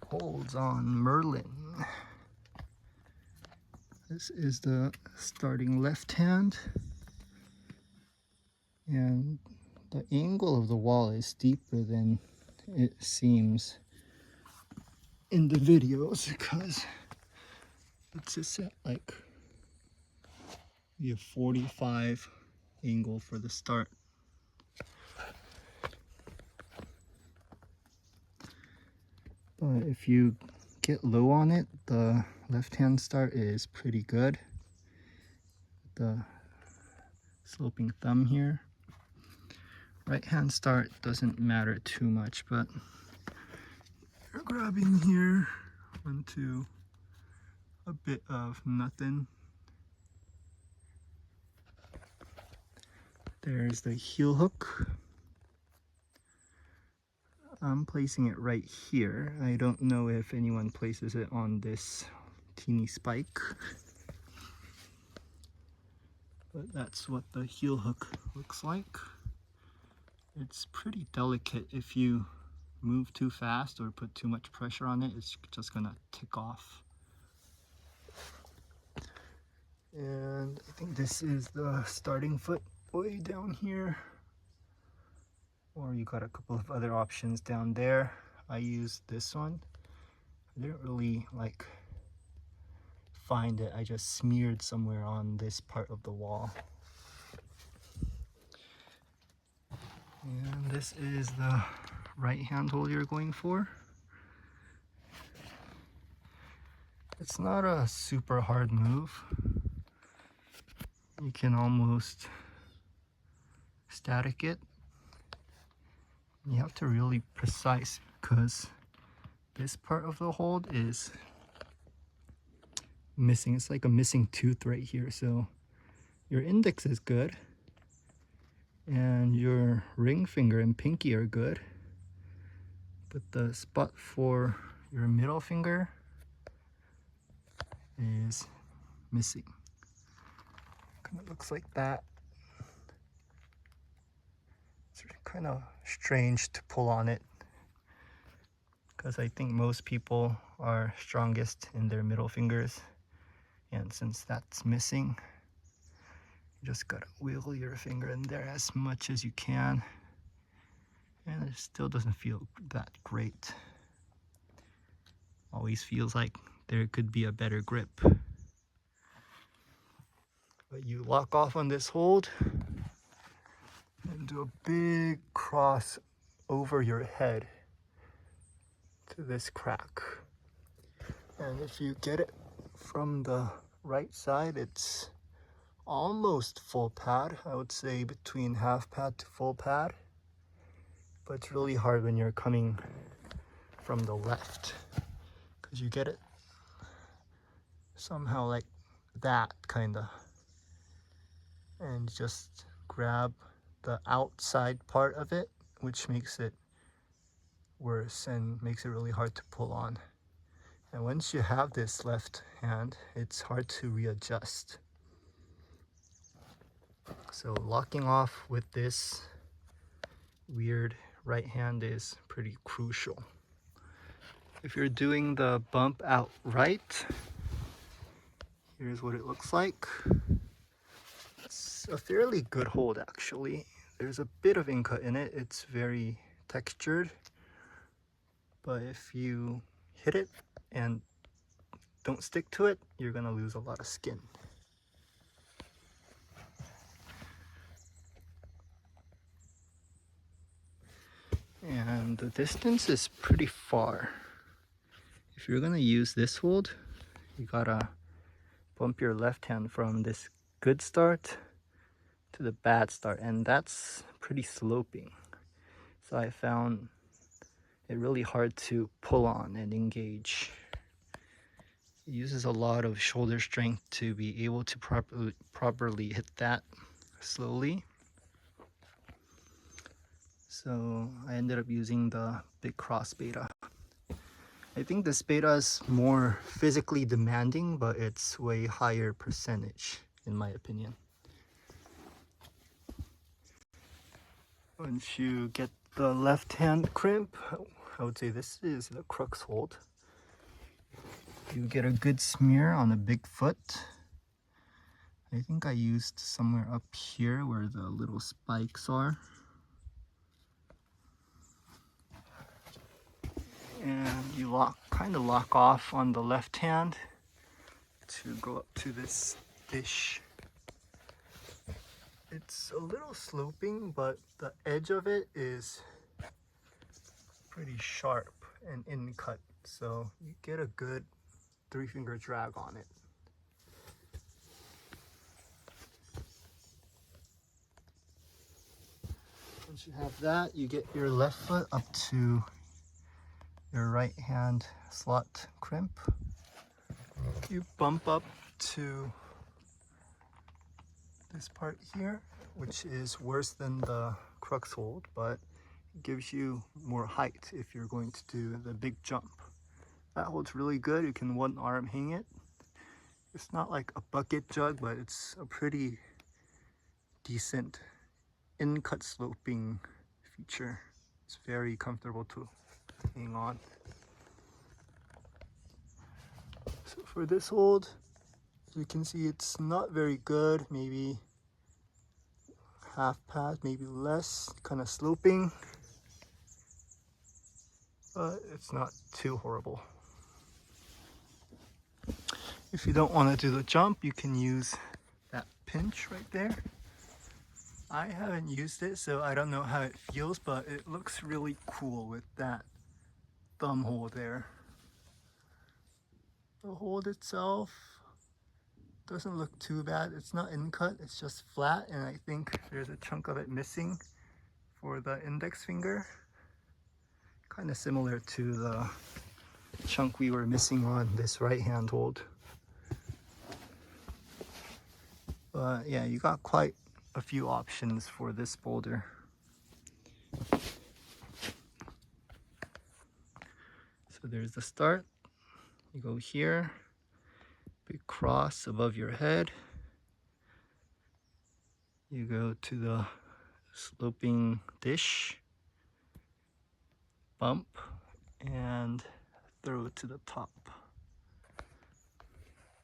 holds on Merlin. This is the starting left hand, and the angle of the wall is deeper than it seems in the videos because it's just at like a 45 angle for the start. But if you get low on it, the left hand start is pretty good. The sloping thumb here. Right hand start doesn't matter too much, but you're grabbing here onto a bit of nothing. There's the heel hook. I'm placing it right here. I don't know if anyone places it on this teeny spike, but that's what the heel hook looks like. It's pretty delicate. If you move too fast or put too much pressure on it, it's just gonna tick off. And I think this is the starting foot way down here, or you got a couple of other options down there. I used this one. I didn't really like find it. I just smeared somewhere on this part of the wall. And this is the right hand hold you're going for. It's not a super hard move. You can almost static it. You have to really precise because this part of the hold is missing. It's like a missing tooth right here. So your index is good and your ring finger and pinky are good, but the spot for your middle finger is missing. Kind of looks like that. It's kind of strange to pull on it because I think most people are strongest in their middle fingers, and since that's missing, you just gotta wiggle your finger in there as much as you can, and it still doesn't feel that great. Always feels like there could be a better grip. But you lock off on this hold and do a big cross over your head to this crack. And if you get it from the right side, it's almost full pad. I would say between half pad to full pad. But it's really hard when you're coming from the left because you get it somehow like that kinda, and just grab the outside part of it, which makes it worse and makes it really hard to pull on. And once you have this left hand, it's hard to readjust. So locking off with this weird right hand is pretty crucial. If you're doing the bump out right, here's what it looks like. It's a fairly good hold actually. There's a bit of ink cut in it. It's very textured, but if you hit it and don't stick to it, you're gonna lose a lot of skin. And the distance is pretty far. If you're gonna use this hold, you gotta bump your left hand from this good start to the bad start, and that's pretty sloping. So I found it really hard to pull on and engage. It uses a lot of shoulder strength to be able to properly hit that slowly. So I ended up using the big cross beta. I think this beta is more physically demanding, but it's way higher percentage in my opinion. Once you get the left hand crimp, I would say this is the Crux hold. You get a good smear on the big foot. I think I used somewhere up here where the little spikes are. And you kind of lock off on the left hand to go up to this dish. It's a little sloping, but the edge of it is pretty sharp and in cut, so you get a good 3-finger drag on it. Once you have that, you get your left foot up to your right hand slot crimp. You bump up to this part here, which is worse than the crux hold, but it gives you more height if you're going to do the big jump. That holds really good. You can one arm hang it. It's not like a bucket jug, but it's a pretty decent in-cut sloping feature. It's very comfortable to hang on. So for this hold, you can see it's not very good, maybe half pass, maybe less, kind of sloping, but it's not too horrible. If you don't want to do the jump, you can use that pinch right there. I haven't used it, so I don't know how it feels, but it looks really cool with that thumb hold there. The hold itself doesn't look too bad. It's not in cut, it's just flat, and I think there's a chunk of it missing for the index finger. Kind of similar to the chunk we were missing on this right hand hold. But yeah, you got quite a few options for this boulder. So there's the start. You go here, big cross above your head. You go to the sloping dish, bump, and throw it to the top.